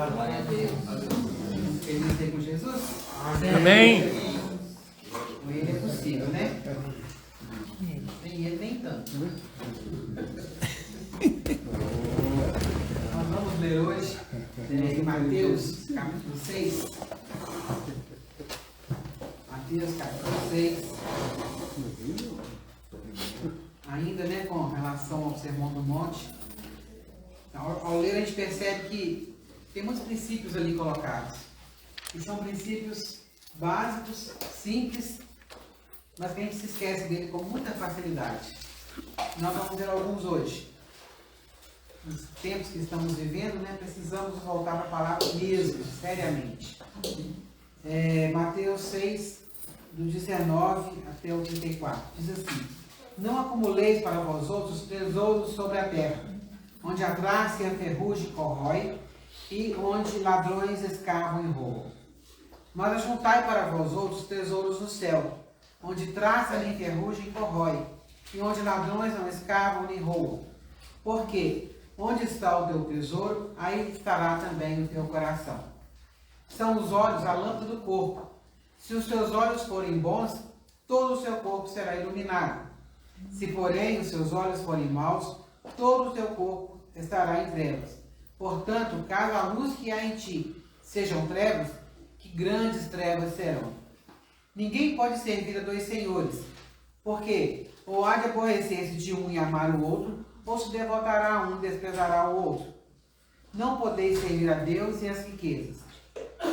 Glória a Deus. Feliz aí com Jesus? Amém. Com ele é possível, né? Nem ele, nem tanto. Nós vamos ler hoje em Mateus, capítulo 6. Mateus, capítulo 6. Ainda, né, com relação ao Sermão do Monte. Ao ler, a gente percebe que tem muitos princípios ali colocados. Que são princípios básicos, simples, mas que a gente se esquece dele com muita facilidade. Nós vamos ver alguns hoje. Nos tempos que estamos vivendo, né, precisamos voltar para a palavra mesmo, seriamente. Mateus 6, do 19 até o 34. Diz assim: não acumuleis para vós outros tesouros sobre a terra, onde a traça e a ferrugem corrói, e onde ladrões escavam e roubam. Mas ajuntai para vós outros tesouros no céu, onde traça nem ferrugem corrói, e onde ladrões não escavam nem roubam. Porque onde está o teu tesouro, aí estará também o teu coração. São os olhos a lâmpada do corpo. Se os teus olhos forem bons, todo o seu corpo será iluminado. Se, porém, os seus olhos forem maus, todo o teu corpo estará em trevas. Portanto, caso a luz que há em ti sejam trevas, que grandes trevas serão. Ninguém pode servir a dois senhores, porque ou há de aborrecer-se de um e amar o outro, ou se devotará a um e desprezará o outro. Não podeis servir a Deus e as riquezas.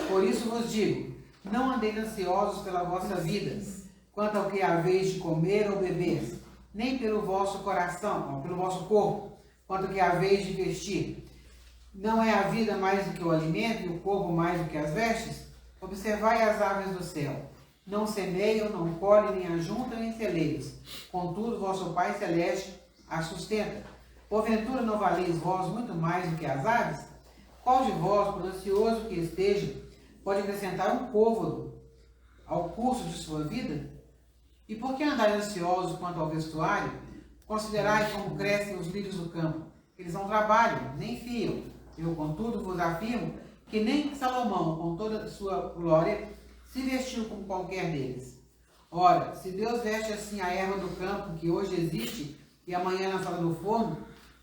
Por isso vos digo, não andeis ansiosos pela vossa vida, quanto ao que haveis de comer ou beber, nem pelo vosso coração, ou pelo vosso corpo, quanto ao que haveis de vestir. Não é a vida mais do que o alimento e o corpo mais do que as vestes? Observai as aves do céu. Não semeiam, não colhem, nem ajuntam em celeiros. Contudo, vosso Pai Celeste as sustenta. Porventura não valeis vós muito mais do que as aves? Qual de vós, por ansioso que esteja, pode acrescentar um côvado ao curso de sua vida? E por que andais ansiosos quanto ao vestuário? Considerai como crescem os lírios do campo. Eles não trabalham, nem fiam. Eu, contudo, vos afirmo que nem Salomão, com toda a sua glória, se vestiu como qualquer deles. Ora, se Deus veste assim a erva do campo, que hoje existe, e amanhã lançada no forno,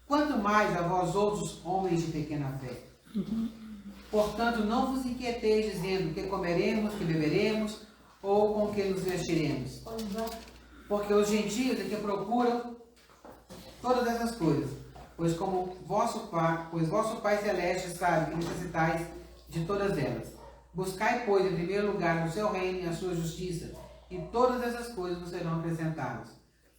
quanto mais a vós outros, homens de pequena fé. Portanto, não vos inquieteis dizendo que comeremos, que beberemos, ou com que nos vestiremos. Porque os gentios é que procuram todas essas coisas. Pois vosso Pai Celeste sabe que necessitais de todas elas. Buscai, pois, em primeiro lugar o seu reino e a sua justiça, e todas essas coisas vos serão acrescentadas.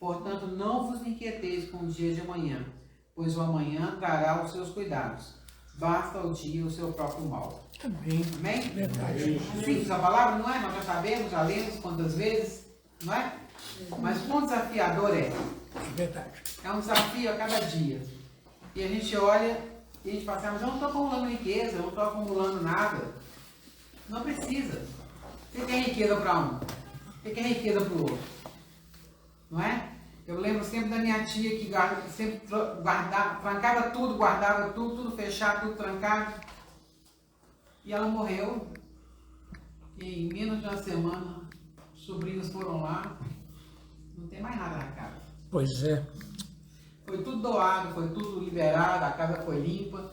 Portanto, não vos inquieteis com o dia de amanhã, pois o amanhã trará os seus cuidados. Basta o dia o seu próprio mal. Amém. Amém? Verdade. Simples a palavra, não é? Nós já sabemos, já lemos quantas vezes, não é? Mas quão desafiador é? Verdade. É um desafio a cada dia. E a gente olha e a gente fala assim, mas eu não estou acumulando riqueza, eu não estou acumulando nada. Não precisa. Você tem riqueza para um, você tem riqueza para o outro. Não é? Eu lembro sempre da minha tia que sempre trancava tudo, guardava tudo, tudo fechado, tudo trancado. E ela morreu. E em menos de uma semana, os sobrinhos foram lá. Não tem mais nada na casa. Pois é. Foi tudo doado, foi tudo liberado, a casa foi limpa.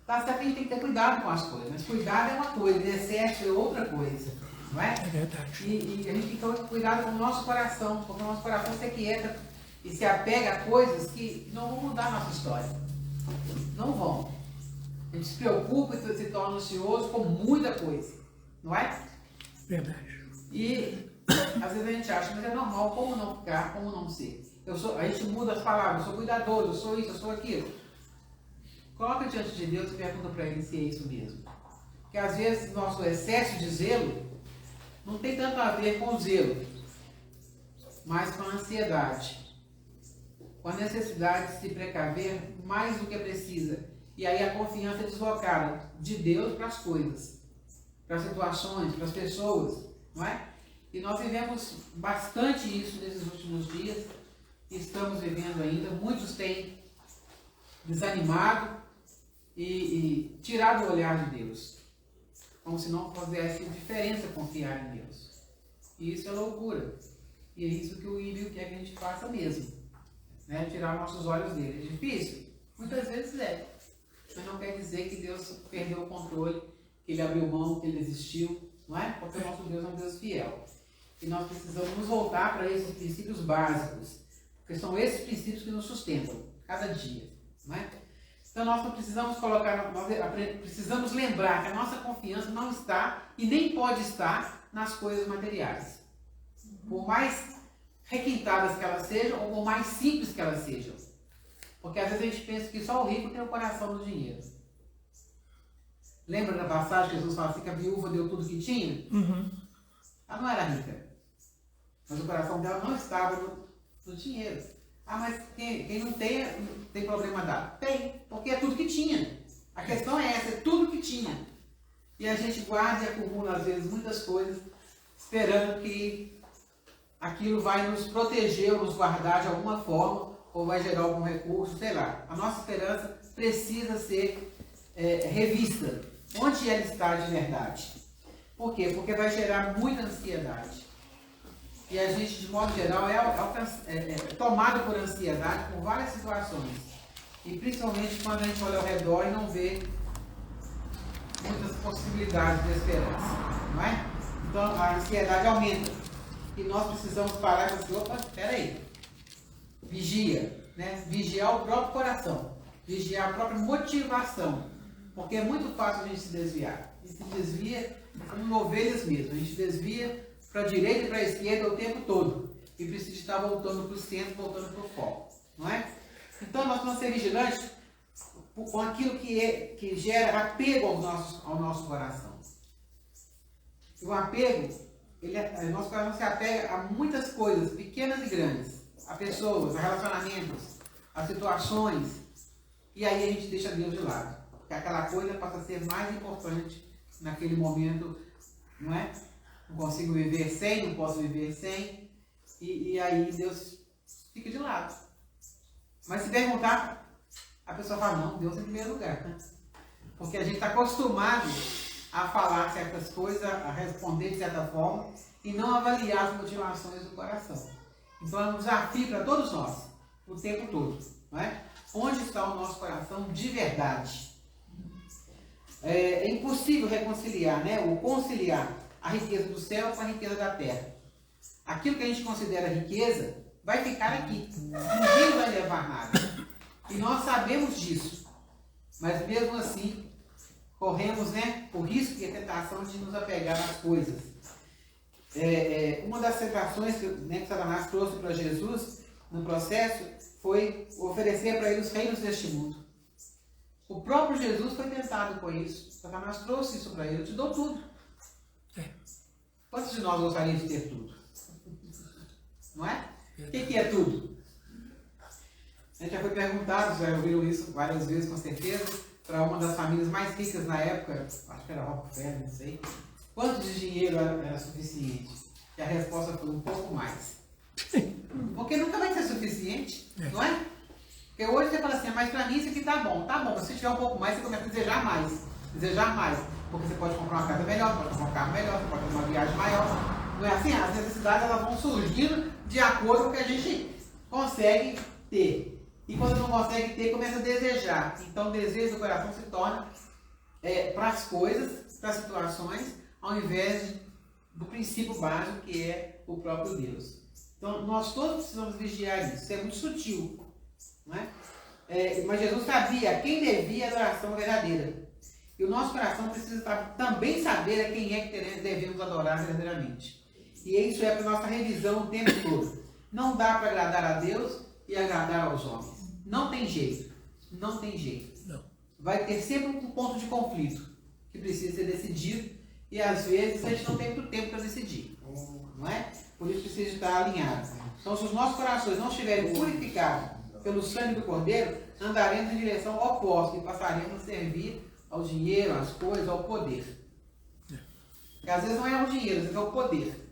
Tá certo que a gente tem que ter cuidado com as coisas, mas cuidado é uma coisa, excesso é outra coisa, não é? É verdade. E a gente tem que ter cuidado com o nosso coração, porque o nosso coração se aquieta e se apega a coisas que não vão mudar a nossa história. Não vão. A gente se preocupa e se torna ansioso com muita coisa, não é? Verdade. E às vezes a gente acha, mas é normal, como não ficar, como não ser? A gente muda as palavras, eu sou cuidadoso, eu sou isso, eu sou aquilo. Coloca diante de Deus e pergunta para Ele se é isso mesmo. Porque às vezes nosso excesso de zelo não tem tanto a ver com o zelo, mas com a ansiedade, com a necessidade de se precaver mais do que precisa. E aí a confiança é deslocada de Deus para as coisas, para as situações, para as pessoas, não é? E nós vivemos bastante isso nesses últimos dias, e estamos vivendo ainda. Muitos têm desanimado e tirar do olhar de Deus. Como se não fizesse diferença confiar em Deus. E isso é loucura. E é isso que o ímpio quer que a gente faça mesmo. Né? Tirar nossos olhos dele. É difícil? Muitas vezes é. Mas não quer dizer que Deus perdeu o controle, que ele abriu mão, que ele desistiu. Não é? Porque o nosso Deus é um Deus fiel. E nós precisamos nos voltar para esses princípios básicos. Porque são esses princípios que nos sustentam cada dia. Não é? Então nós não precisamos colocar, nós precisamos lembrar que a nossa confiança não está e nem pode estar nas coisas materiais. Por mais requintadas que elas sejam ou por mais simples que elas sejam. Porque às vezes a gente pensa que só o rico tem o coração do dinheiro. Lembra da passagem que Jesus fala assim que a viúva deu tudo que tinha? Ela não era rica. Mas o coração dela não estava no dinheiro. Ah, mas quem não tem problema dado? Tem, porque é tudo que tinha. A questão é essa, é tudo que tinha. E a gente guarda e acumula, às vezes, muitas coisas, esperando que aquilo vai nos proteger ou nos guardar de alguma forma, ou vai gerar algum recurso, sei lá. A nossa esperança precisa ser revista. Onde ela está de verdade? Por quê? Porque vai gerar muita ansiedade. E a gente, de modo geral, é tomado por ansiedade por várias situações. E principalmente quando a gente olha ao redor e não vê muitas possibilidades de esperança. Não é? Então a ansiedade aumenta. E nós precisamos parar e dizer, opa, espera aí. Vigia. Né? Vigiar o próprio coração. Vigiar a própria motivação. Porque é muito fácil a gente se desviar. E se desvia como ovelhas mesmo. A gente desvia para a direita e para a esquerda o tempo todo. E precisa estar voltando para o centro, voltando para o foco. Não é? Então nós vamos ser vigilantes com aquilo que gera apego ao nosso coração. E o apego, nosso coração se apega a muitas coisas, pequenas e grandes. A pessoas, a relacionamentos, a situações. E aí a gente deixa Deus de lado. Porque aquela coisa passa a ser mais importante naquele momento, não é? Não consigo viver sem, não posso viver sem. E aí Deus fica de lado. Mas se perguntar, a pessoa fala, não, Deus é em primeiro lugar. Né? Porque a gente está acostumado a falar certas coisas, a responder de certa forma, e não avaliar as motivações do coração. Então é um desafio para todos nós, o tempo todo. Não é? Onde está o nosso coração de verdade? É impossível reconciliar, né? Ou conciliar a riqueza do céu com a riqueza da terra. Aquilo que a gente considera riqueza vai ficar aqui. Ninguém vai levar nada. E nós sabemos disso. Mas mesmo assim, corremos, né, o risco e a tentação de nos apegar às coisas. Uma das tentações que Satanás trouxe para Jesus no processo foi oferecer para ele os reinos deste mundo. O próprio Jesus foi tentado com isso. Satanás trouxe isso para ele. Eu te dou tudo. Quantos de nós gostariam de ter tudo? Não é? O que é tudo? A gente já foi perguntado, já ouviram isso várias vezes com certeza, para uma das famílias mais ricas na época, acho que era Rockefeller, não sei. Quanto de dinheiro era suficiente? E a resposta foi um pouco mais. Porque nunca vai ser suficiente, não é? Porque hoje você fala assim, mas para mim isso aqui tá bom, mas se tiver um pouco mais, você começa a desejar mais. Porque você pode comprar uma casa melhor, pode comprar um carro melhor, você pode ter uma viagem maior. Não é assim? As necessidades elas vão surgindo de acordo com o que a gente consegue ter. E quando não consegue ter, começa a desejar. Então o desejo do coração se torna para as coisas, para as situações, ao invés do princípio básico que é o próprio Deus. Então nós todos precisamos vigiar isso. Isso é muito sutil. Não é? Mas Jesus sabia a quem devia a adoração verdadeira. E o nosso coração precisa também saber a quem é que devemos adorar verdadeiramente. E isso é para a nossa revisão o tempo todo. Não dá para agradar a Deus e agradar aos homens. Não tem jeito. Não tem jeito. Não. Vai ter sempre um ponto de conflito que precisa ser decidido e às vezes a gente não tem muito tempo para decidir. Não é? Por isso precisa estar alinhado. Então se os nossos corações não estiverem purificados pelo sangue do Cordeiro, andaremos em direção oposta e passaremos a servir ao dinheiro, às coisas, ao poder. Porque às vezes não é o dinheiro, às vezes é o poder.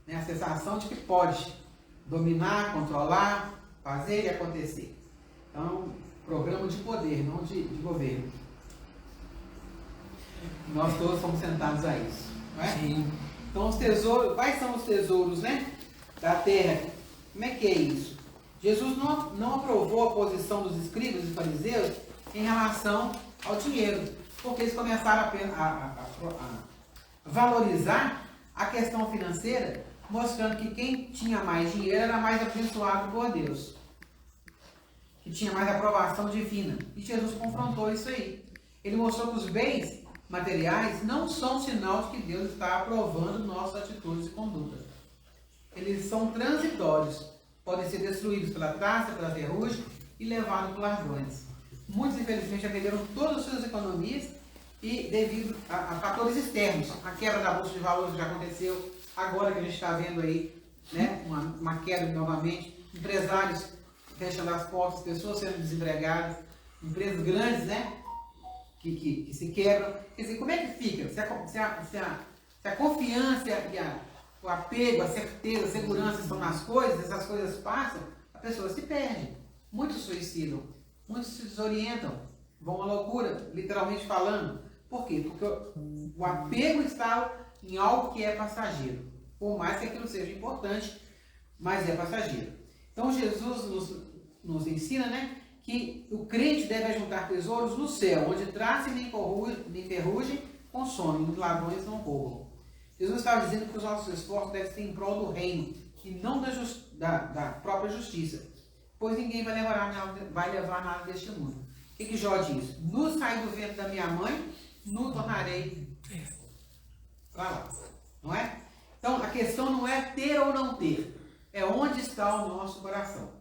A sensação de que pode dominar, controlar, fazer e acontecer. Então, Programa de poder, não de governo. Nós todos somos sentados a isso, não é? Sim. Então os tesouros, quais são os tesouros, né, da terra? Como é que é isso? Jesus não aprovou a posição dos escribas e fariseus em relação ao dinheiro, porque eles começaram a valorizar a questão financeira, mostrando que quem tinha mais dinheiro era mais abençoado por Deus, que tinha mais aprovação divina. E Jesus confrontou isso aí. Ele mostrou que os bens materiais não são sinal de que Deus está aprovando nossas atitudes e condutas. Eles são transitórios, podem ser destruídos pela traça, pela ferrugem e levados por ladrões. Muitos, infelizmente, já perderam todas as suas economias e devido a fatores externos, a quebra da bolsa de valores que já aconteceu, agora que a gente está vendo aí, né, uma queda novamente, empresários fechando as portas, pessoas sendo desempregadas, empresas grandes, né, que se quebram. Quer dizer, como é que fica? Se a confiança e o apego, a certeza, a segurança estão nas coisas, essas coisas passam, a pessoa se perde. Muitos suicidam, muitos se desorientam, vão à loucura, literalmente falando. Por quê? Porque o apego está em algo que é passageiro. Por mais que aquilo seja importante, mas é passageiro. Então Jesus nos ensina, né, que o crente deve ajuntar tesouros no céu, onde traça nem ferrugem consomem, os ladrões não roubam. Jesus estava dizendo que os nossos esforços devem ser em prol do reino, e não da própria justiça, pois ninguém vai levar nada deste mundo. O que Jó diz? Nu saí do ventre da minha mãe, nu tornarei para lá. Não é? Então a questão não é ter ou não ter, é onde está o nosso coração.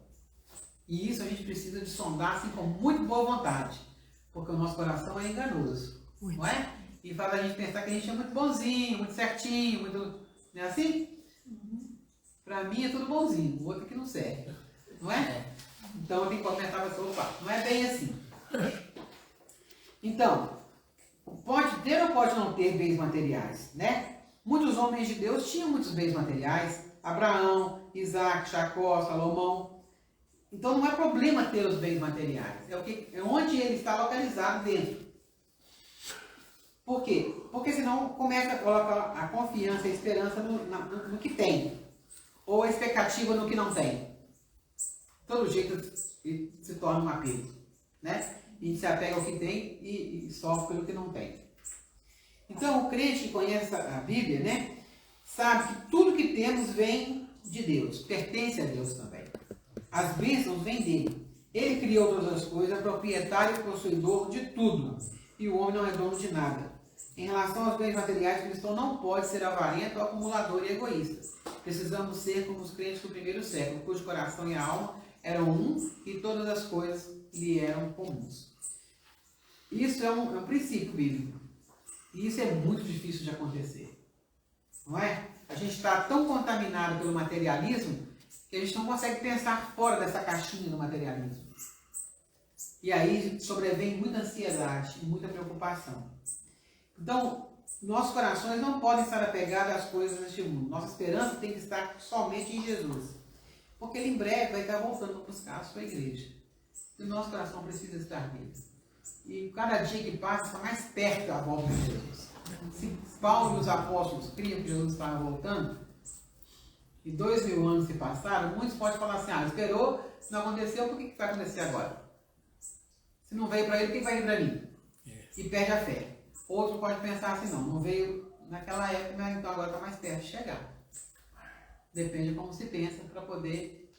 E isso a gente precisa de sondar assim com muito boa vontade, porque o nosso coração é enganoso, não é? E faz a gente pensar que a gente é muito bonzinho, muito certinho, muito... Não é assim? Para mim é tudo bonzinho, o outro que não serve, não é? Então eu tenho que comentar a sua parte. Não é bem assim. Então, pode ter ou pode não ter bens materiais, né? Muitos homens de Deus tinham muitos bens materiais, Abraão, Isaac, Jacó, Salomão. Então não é problema ter os bens materiais, é onde ele está localizado dentro. Por quê? Porque senão começa a colocar a confiança e a esperança no que tem, ou a expectativa no que não tem. Todo jeito se torna um apego, né? E se apega ao que tem e sofre pelo que não tem. Então o crente que conhece a Bíblia, né, sabe que tudo que temos vem de Deus, pertence a Deus também. As bênçãos vêm dele. Ele criou todas as coisas, é proprietário e possuidor de tudo. E o homem não é dono de nada. Em relação aos bens materiais, o cristão não pode ser avarento, acumulador e egoísta. Precisamos ser como os crentes do primeiro século, cujo coração e a alma eram um e todas as coisas lhe eram comuns. Isso é um princípio bíblico. E isso é muito difícil de acontecer. Não é? A gente está tão contaminado pelo materialismo que a gente não consegue pensar fora dessa caixinha do materialismo. E aí sobrevém muita ansiedade e muita preocupação. Então, nossos corações não podem estar apegados às coisas deste mundo. Nossa esperança tem que estar somente em Jesus. Porque Ele em breve vai estar voltando para buscar a sua igreja. E o nosso coração precisa estar nele. E cada dia que passa está mais perto da volta de Jesus. Se Paulo e os apóstolos criam que Jesus estava voltando, e 2000 anos se passaram, muitos podem falar assim, esperou, se não aconteceu, por que vai acontecer agora? Se não veio para ele, por que vai vir para mim? E perde a fé. Outros podem pensar assim, não veio naquela época, mas então agora está mais perto de chegar. Depende de como se pensa, para poder,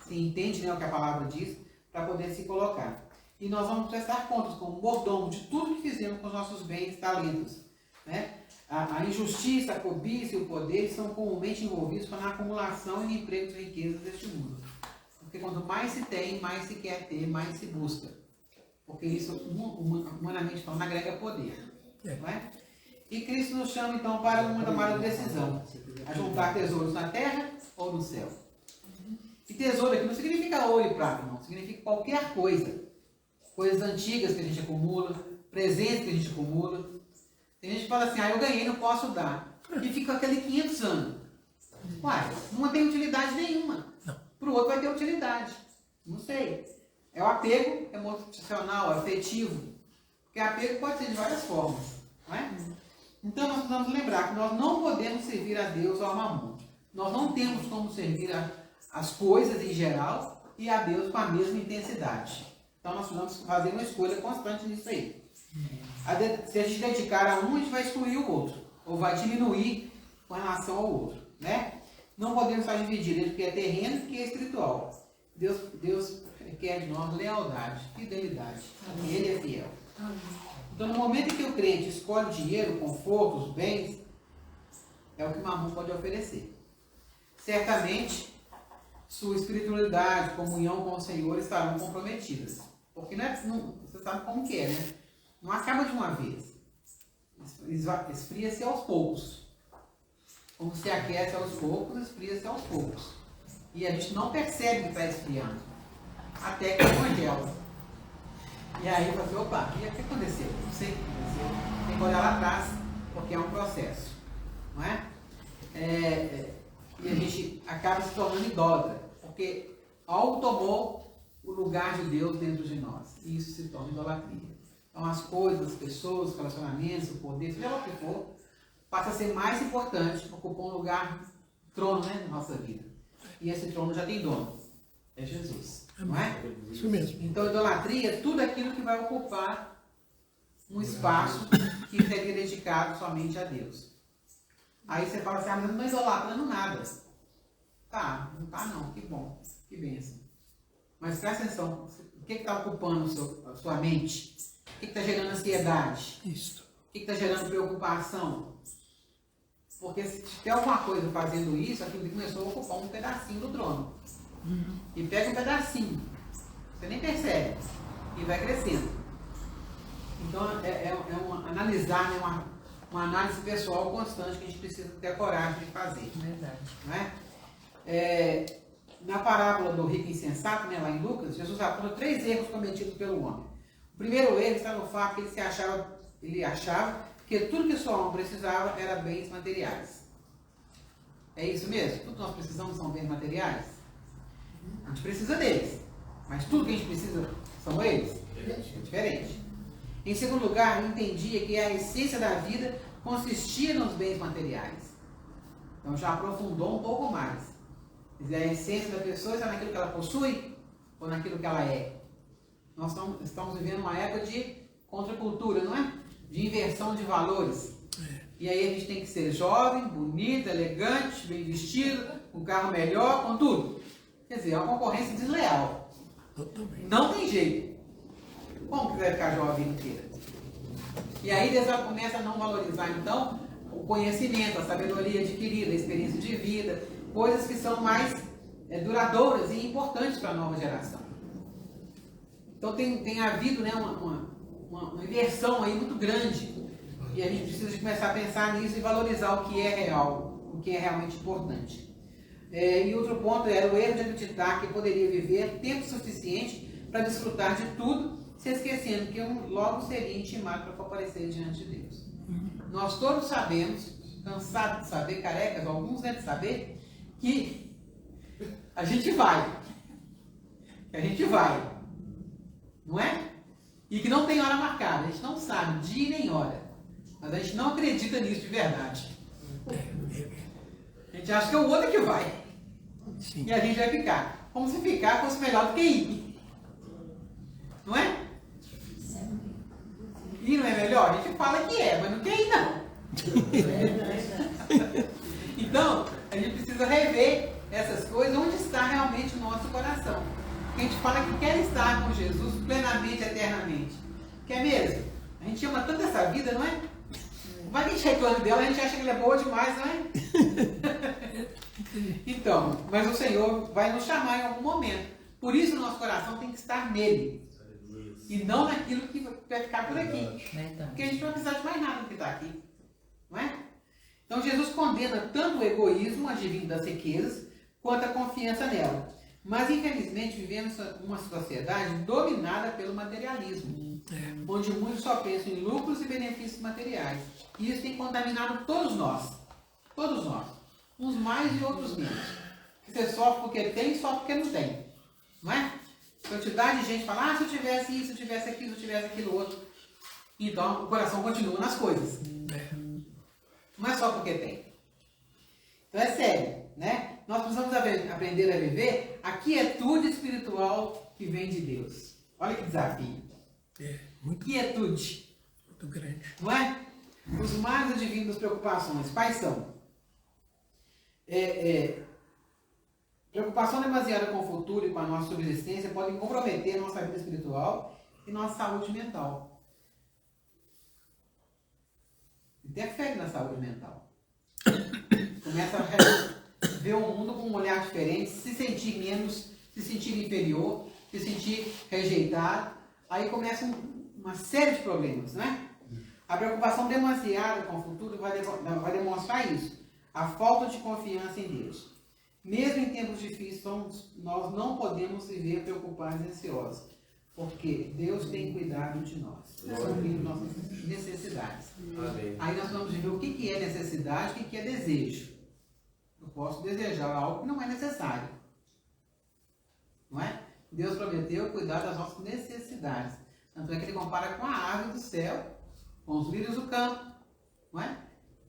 se entende, né, o que a palavra diz, para poder se colocar. E nós vamos prestar contas como mordomo de tudo que fizemos com os nossos bens e talentos, né? A injustiça, a cobiça e o poder são comumente envolvidos na acumulação e no emprego de riquezas deste mundo. Porque quanto mais se tem, mais se quer ter, mais se busca. Porque isso, humanamente falando, agrega poder. Não é? E Cristo nos chama então para uma tomada de decisão. A juntar tesouros na terra ou no céu. E tesouro aqui não significa ouro e prata, não. Significa qualquer coisa. Coisas antigas que a gente acumula, presentes que a gente acumula. Tem gente que fala assim, eu ganhei, não posso dar. E fica aquele 500 anos. Uai, não tem utilidade nenhuma. Para o outro vai ter utilidade. Não sei. É o apego emocional, afetivo. Porque apego pode ser de várias formas. Não é? Então nós precisamos lembrar que nós não podemos servir a Deus ou ao mamon. Nós não temos como servir as coisas em geral e a Deus com a mesma intensidade. Então nós precisamos fazer uma escolha constante nisso aí. Se a gente dedicar a um, a gente vai excluir o outro. Ou vai diminuir com relação ao outro. Né? Não podemos só dividir entre o que é terreno e o que é espiritual. Deus quer de nós lealdade, fidelidade. Ele é fiel. Então, no momento em que o crente escolhe o dinheiro, o conforto, os bens, é o que o mamon pode oferecer. Certamente, sua espiritualidade, comunhão com o Senhor estarão comprometidas. Porque você sabe como que é, né? Não acaba de uma vez. Esfria-se aos poucos. Como se aquece aos poucos, esfria-se aos poucos. E a gente não percebe que está esfriando. Até que congela. E aí você, opa, e o que aconteceu? Não sei o que aconteceu. Tem que olhar lá atrás, porque é um processo. Não é? E a gente acaba se tornando idólatra. Porque algo tomou o lugar de Deus dentro de nós. E isso se torna idolatria. Então as coisas, as pessoas, os relacionamentos, o poder, seja lá o que for, passa a ser mais importante, ocupar um lugar, trono, né, na nossa vida. E esse trono já tem dono. É Jesus. Não é? Isso mesmo. Então, idolatria é tudo aquilo que vai ocupar um espaço que seria dedicado somente a Deus. Aí você fala assim, mas eu não estou idolatrando nada. Tá, não tá não, que bom, que bênção. Mas presta atenção, o que está ocupando a sua mente? O que está gerando ansiedade? Isso. O que está gerando preocupação? Porque se tem alguma coisa fazendo isso, aquilo começou a ocupar um pedacinho do trono. E pega um pedacinho, você nem percebe, e vai crescendo. Então analisar, né, uma análise pessoal constante que a gente precisa ter a coragem de fazer. Verdade. Não é? Na parábola do rico insensato, né, lá em Lucas, Jesus aponta 3 erros cometidos pelo homem. O primeiro erro está no fato que ele achava que tudo que sua alma precisava era bens materiais. É isso mesmo? Tudo que nós precisamos são bens materiais? A gente precisa deles, mas tudo que a gente precisa são eles? É diferente. Em segundo lugar, ele entendia que a essência da vida consistia nos bens materiais. Então já aprofundou um pouco mais. Quer dizer, a essência da pessoa está naquilo que ela possui ou naquilo que ela é? Nós estamos vivendo uma época de contracultura, não é? De inversão de valores. E aí a gente tem que ser jovem, bonito, elegante, bem vestido, com carro melhor, com tudo. Quer dizer, é uma concorrência desleal. Totalmente. Não tem jeito. Como que vai ficar jovem a vida inteira? E aí Deus começa a não valorizar, então, o conhecimento, a sabedoria adquirida, a experiência de vida, coisas que são mais duradouras e importantes para a nova geração. Então tem havido, né, uma inversão aí muito grande. E a gente precisa de começar a pensar nisso e valorizar o que é real, o que é realmente importante. E outro ponto era o erro de acreditar que poderia viver tempo suficiente para desfrutar de tudo, se esquecendo que logo seria intimado para comparecer diante de Deus. Nós todos sabemos, cansados de saber, carecas, alguns devem saber, que a gente vai. Que a gente vai. Não é? E que não tem hora marcada. A gente não sabe dia nem hora. Mas a gente não acredita nisso de verdade. A gente acha que é o outro que vai. Sim. E a gente vai ficar. Como se ficar fosse melhor do que ir. Não é? Ir não é melhor? A gente fala que é, mas não quer ir não. Então, a gente precisa rever essas coisas, onde está realmente o nosso coração. Porque a gente fala que quer estar com Jesus plenamente, eternamente. Quer mesmo? A gente ama tanto essa vida, não é? Vai que a gente reclama dela, a gente acha que ela é boa demais, não é? Então, mas o Senhor vai nos chamar em algum momento. Por isso o nosso coração tem que estar nele. E não naquilo que vai ficar por aqui. Porque a gente não vai precisar de mais nada do que está aqui. Não é? Então Jesus condena tanto o egoísmo advindo das riquezas, quanto a confiança nela. Mas infelizmente vivemos uma sociedade dominada pelo materialismo, onde muitos só pensam em lucros e benefícios materiais. E isso tem contaminado todos nós. Todos nós. Uns mais e outros menos. Você sofre porque tem, sofre porque não tem. Não é? Quantidade de gente fala, se eu tivesse isso, se eu tivesse aquilo, se eu tivesse aquilo outro. Então, o coração continua nas coisas. Não é só porque tem. Então é sério, né? Nós precisamos aprender a viver a quietude espiritual que vem de Deus. Olha que desafio. Muito, Quietude. muito grande. Não é? Os males adivinhos das preocupações, quais são? Preocupação demasiada com o futuro e com a nossa subsistência podem comprometer a nossa vida espiritual e nossa saúde mental. Interfere na saúde mental. Começa a ver o mundo com um olhar diferente, se sentir menos, se sentir inferior, se sentir rejeitado. Aí começa uma série de problemas, né? A preocupação demasiada com o futuro vai demonstrar isso. A falta de confiança em Deus. Mesmo em tempos difíceis, nós não podemos viver preocupados e ansiosos. Porque Deus tem cuidado de nós, suprindo nossas necessidades. Amém. Aí nós vamos ver o que é necessidade e o que é desejo. Eu posso desejar algo que não é necessário. Não é? Deus prometeu cuidar das nossas necessidades. Tanto é que ele compara com a árvore do céu, com os lírios do campo. Não é?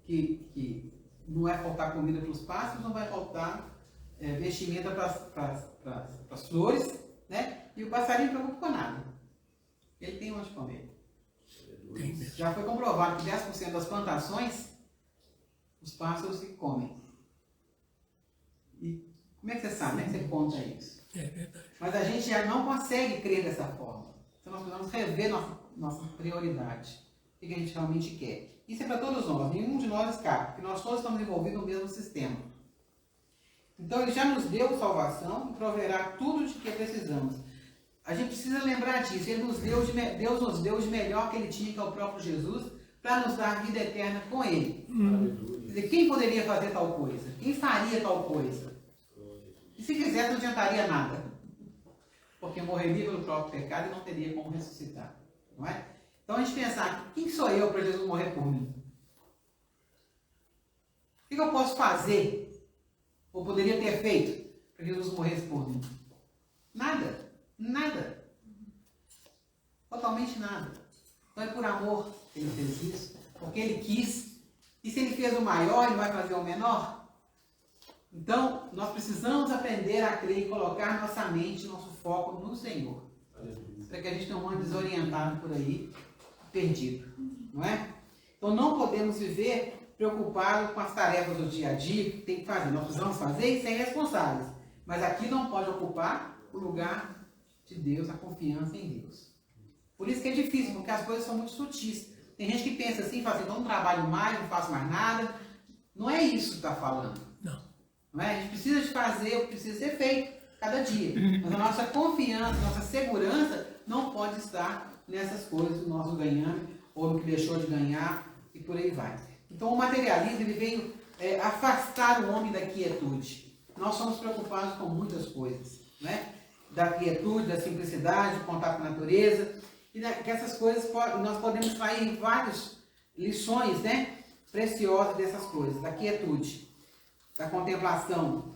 Que não vai faltar comida para os pássaros, não vai faltar vestimenta para as flores, né? E o passarinho não preocupa com nada. Ele tem onde comer. Tem mesmo. Já foi comprovado que 10% das plantações, os pássaros que comem. E como é que você sabe? Como é que você conta isso? É verdade. Mas a gente já não consegue crer dessa forma. Então nós precisamos rever nossa prioridade. O que a gente realmente quer. Isso é para todos nós. Nenhum de nós escapa. Porque nós todos estamos envolvidos no mesmo sistema. Então ele já nos deu salvação e proverá tudo de que precisamos. A gente precisa lembrar disso. Deus nos deu de melhor que ele tinha, que é o próprio Jesus, para nos dar vida eterna com ele. Quer dizer, quem poderia fazer tal coisa? Quem faria tal coisa? E se quisesse, não adiantaria nada. Porque morreria pelo próprio pecado e não teria como ressuscitar. Não é? Então a gente pensar, quem sou eu para Jesus morrer por mim? O que eu posso fazer? Ou poderia ter feito para que Jesus morresse por mim? Nada. Nada. Totalmente nada. Então é por amor que ele fez isso. Porque ele quis. E se ele fez o maior, ele vai fazer o menor? Então, nós precisamos aprender a crer e colocar nossa mente, nosso foco no Senhor. Para que a gente não ande desorientado por aí, perdido. Não é? Então não podemos viver preocupados com as tarefas do dia a dia que tem que fazer. Nós precisamos fazer e ser responsáveis. Mas aqui não pode ocupar o lugar de Deus, a confiança em Deus. Por isso que é difícil, porque as coisas são muito sutis. Tem gente que pensa assim, fala assim, então não trabalho mais, não faço mais nada. Não é isso que está falando. Não é? A gente precisa de fazer o que precisa ser feito cada dia. Mas a nossa confiança, a nossa segurança não pode estar nessas coisas do nosso ganhando ou no que deixou de ganhar e por aí vai. Então o materialismo ele veio afastar o homem da quietude. Nós somos preocupados com muitas coisas, né? Da quietude, da simplicidade, do contato com a natureza. E que essas coisas nós podemos extrair várias lições, né? Preciosas dessas coisas, da quietude, da contemplação.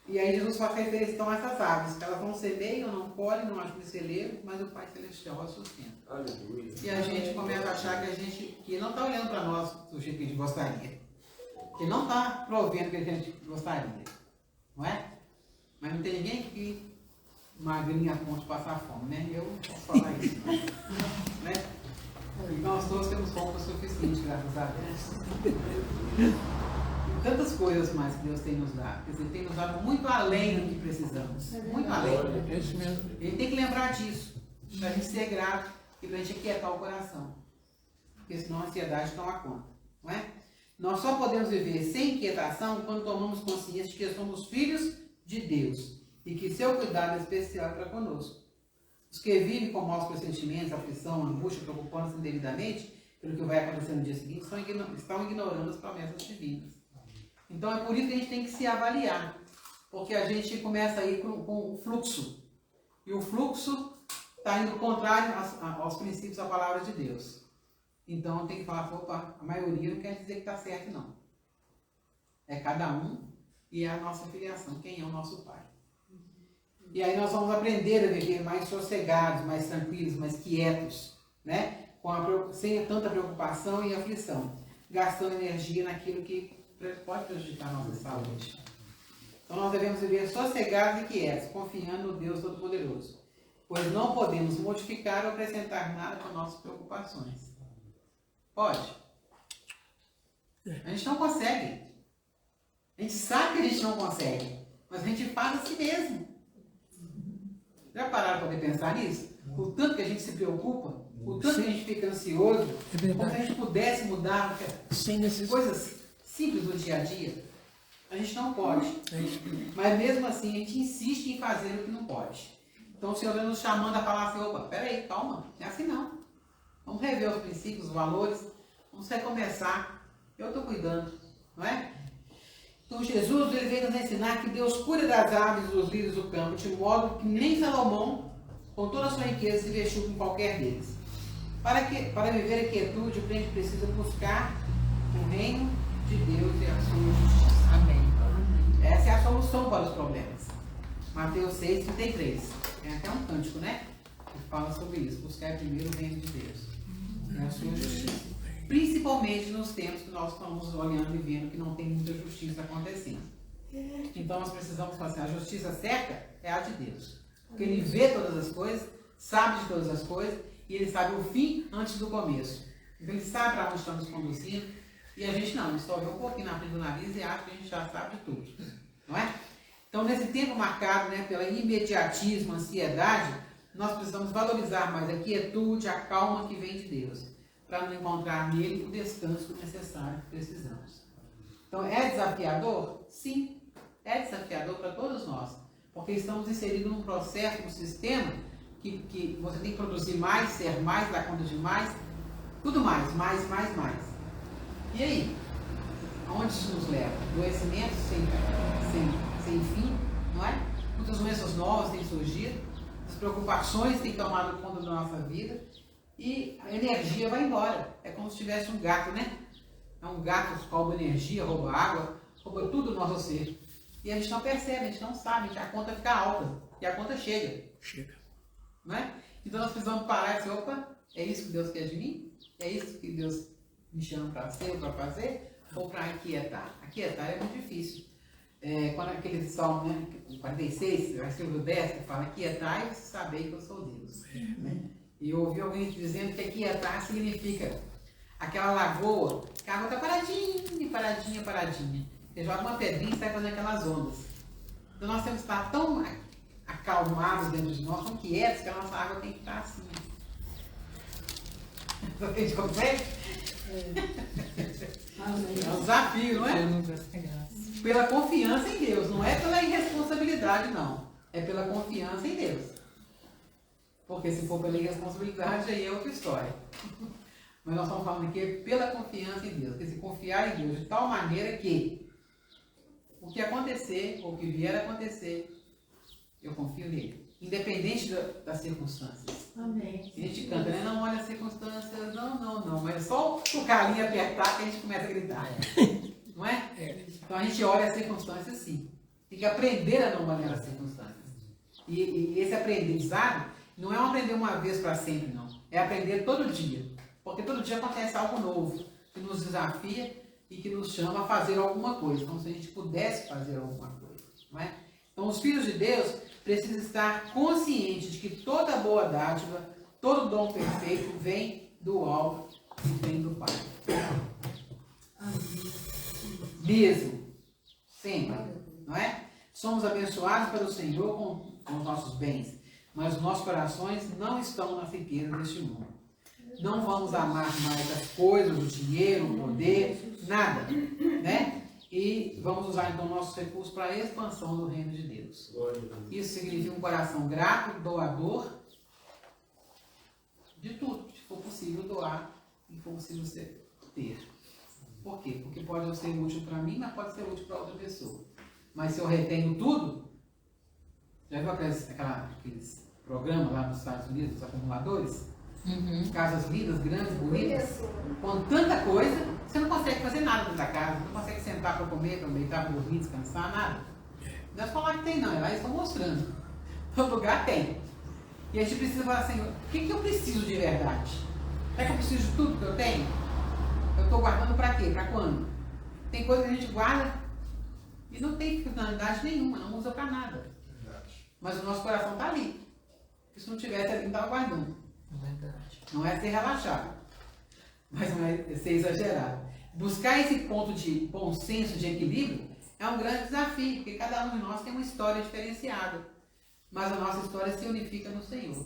E aí Jesus faz referência então a essas aves, que elas não semeiam, não colhem, não acham celeiro, mas o Pai Celestial as sustenta. Aleluia. E a gente começa a achar que ele não está olhando para nós do jeito que a gente gostaria. Que ele não está provendo o que a gente gostaria. Não é? Mas não tem ninguém que magrinha a ponto de passar fome, né? Eu não posso falar isso, não. Né? E nós todos temos fome o suficiente, graças a Deus. E tantas coisas mais que Deus tem nos dado. Quer dizer, tem nos dado muito além do que precisamos. Muito além. É isso mesmo. Ele tem que lembrar disso, para a gente ser grato e para a gente aquietar o coração. Porque senão a ansiedade toma conta. Não é? Nós só podemos viver sem inquietação quando tomamos consciência de que somos filhos de Deus e que seu cuidado é especial para conosco. Os que vivem com maus pressentimentos, aflição, angústia, preocupando-se indevidamente pelo que vai acontecer no dia seguinte, estão ignorando as promessas divinas. Então é por isso que a gente tem que se avaliar, porque a gente começa a ir com o fluxo, e o fluxo está indo contrário aos princípios da palavra de Deus. Então tem que falar, opa, a maioria não quer dizer que está certo, não. É cada um e é a nossa filiação, quem é o nosso Pai. E aí nós vamos aprender a viver mais sossegados, mais tranquilos, mais quietos, né? Sem tanta preocupação e aflição, gastando energia naquilo que pode prejudicar a nossa saúde. Então nós devemos viver sossegados e quietos, confiando no Deus Todo-Poderoso, pois não podemos modificar ou acrescentar nada com nossas preocupações. Pode? A gente não consegue. A gente sabe que a gente não consegue, mas a gente faz a si mesmo. Já pararam para poder pensar nisso? O tanto que a gente se preocupa, o tanto que a gente fica ansioso, como se a gente pudesse mudar coisas simples do dia a dia. A gente não pode. Mas mesmo assim, a gente insiste em fazer o que não pode. Então o Senhor está nos chamando a falar assim, opa, peraí, calma, não é assim não. Vamos rever os princípios, os valores, vamos recomeçar. Eu estou cuidando, não é? Então Jesus, ele veio nos ensinar que Deus cuida das aves e dos lírios do campo, de modo que nem Salomão, com toda a sua riqueza, se vestiu com qualquer deles. Para viver a quietude, o crente precisa buscar o reino de Deus e a sua justiça. Amém. Essa é a solução para os problemas. Mateus 6,33. Tem até um cântico, né? Que fala sobre isso. Buscar primeiro o reino de Deus e a sua justiça. Principalmente nos tempos que nós estamos olhando e vendo que não tem muita justiça acontecendo. Então nós precisamos fazer a justiça certa é a de Deus. Porque Ele vê todas as coisas, sabe de todas as coisas e Ele sabe o fim antes do começo. Então Ele sabe para onde estamos conduzindo e a gente não, a gente só vê um pouquinho na frente do nariz e acha que a gente já sabe de tudo. Não é? Então nesse tempo marcado, né, pela imediatismo, ansiedade, nós precisamos valorizar mais a quietude, a calma que vem de Deus, para não encontrar nele o descanso necessário que precisamos. Então, é desafiador? Sim, é desafiador para todos nós, porque estamos inseridos num processo, num sistema que você tem que produzir mais, ser mais, dar conta de mais, tudo mais. E aí? Aonde isso nos leva? Adoecimentos sem fim, não é? Muitas doenças novas têm surgido, as preocupações têm tomado conta da nossa vida, e a energia vai embora. É como se tivesse um gato, né? É um gato que rouba energia, rouba água, rouba tudo do nosso ser. E a gente não percebe, a gente não sabe, a conta fica alta e a conta chega. Não é? Então nós precisamos parar e dizer, opa, é isso que Deus quer de mim? É isso que Deus me chama para ser ou para fazer? Ou para aquietar? Aquietar é muito difícil. Quando aquele salmo, né, 46, versículo 10, que fala, aquietai e sabei que eu sou Deus. Né? E eu ouvi alguém dizendo que aquietar significa aquela lagoa, que a água está paradinha. Você joga uma pedrinha e sai fazendo aquelas ondas. Então nós temos que estar tão acalmados dentro de nós, tão quietos, que a nossa água tem que estar assim. Você consegue? É um desafio, não é? Pela confiança em Deus, não é pela irresponsabilidade, não. É pela confiança em Deus. Porque se for pela irresponsabilidade, aí é outra história. Mas nós estamos falando aqui pela confiança em Deus. Porque se confiar em Deus de tal maneira que o que acontecer, ou o que vier a acontecer, eu confio nele. Independente das circunstâncias. Amém. A gente canta, né? Não olha as circunstâncias, não. Mas é só o calinho apertar que a gente começa a gritar. Não é? Então a gente olha as circunstâncias sim. Tem que aprender a não olhar as circunstâncias. E esse aprendizado não é um aprender uma vez para sempre, não. É aprender todo dia. Porque todo dia acontece algo novo, que nos desafia e que nos chama a fazer alguma coisa. Como se a gente pudesse fazer alguma coisa. Não é? Então os filhos de Deus precisam estar conscientes de que toda boa dádiva, todo dom perfeito vem do alto e vem do Pai. Mesmo. Sempre. Não é? Somos abençoados pelo Senhor com os nossos bens, mas os nossos corações não estão nas riquezas deste mundo. Não vamos amar mais as coisas, o dinheiro, o poder, nada. Né? E vamos usar então nossos recursos para a expansão do reino de Deus. Isso significa um coração grato, doador, de tudo que for possível doar e for possível ter. Por quê? Porque pode não ser útil para mim, mas pode ser útil para outra pessoa. Mas se eu retenho tudo, já viu aqueles programas lá nos Estados Unidos, dos acumuladores? Casas lindas, grandes, bonitas, com tanta coisa, você não consegue fazer nada dentro da casa, não consegue sentar para comer, para deitar, para dormir, descansar, nada. Não é falar que tem não, é lá eles estão mostrando. Todo lugar tem. E a gente precisa falar assim, o que eu preciso de verdade? Será que eu preciso de tudo que eu tenho? Eu estou guardando para quê? Para quando? Tem coisa que a gente guarda e não tem finalidade nenhuma, não usa para nada. Mas o nosso coração está ali. Se não tivesse ali, não estava guardando. Não é ser relaxado, mas não é ser exagerado. Buscar esse ponto de bom senso, de equilíbrio, é um grande desafio, porque cada um de nós tem uma história diferenciada. Mas a nossa história se unifica no Senhor.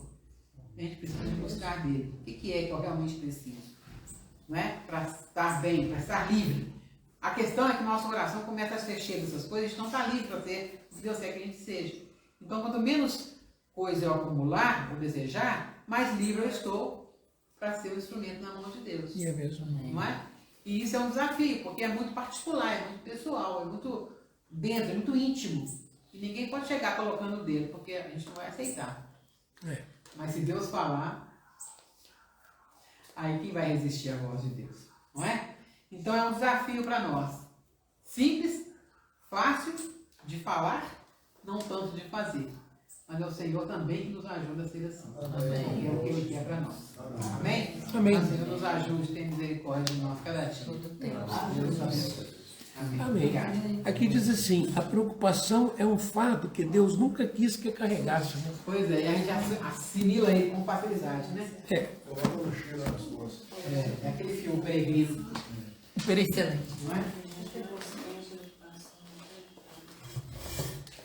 A gente precisa de buscar dele. O que é que eu realmente preciso? Não é? Para estar bem, para estar livre. A questão é que nosso coração começa a ser cheio dessas coisas, a gente não está livre para ser o que Deus quer que a gente seja. Então, quanto menos coisa eu acumular, ou desejar, mais livre eu estou para ser um instrumento na mão de Deus. E é mesmo. Não é? E isso é um desafio, porque é muito particular, é muito pessoal, é muito dentro, é muito íntimo. E ninguém pode chegar colocando o dedo, porque a gente não vai aceitar. É. Mas se Deus falar, aí quem vai resistir à voz de Deus? Não é? Então é um desafio para nós. Simples, fácil de falar, não tanto de fazer. Mas é o Senhor também que nos ajuda a ser assim. Amém. É o que Ele quer para nós. Amém? Amém. O Senhor nos ajude, tem misericórdia de nós cada dia. Deus abençoe. Amém. Amém. Obrigado. Aqui diz assim, a preocupação é um fardo que Deus nunca quis que carregasse. Né? Pois é, e a gente assimila ele com facilidade, né? É. Coloca a mochila nas costas. É aquele filme Peregrino, Excelente. não é?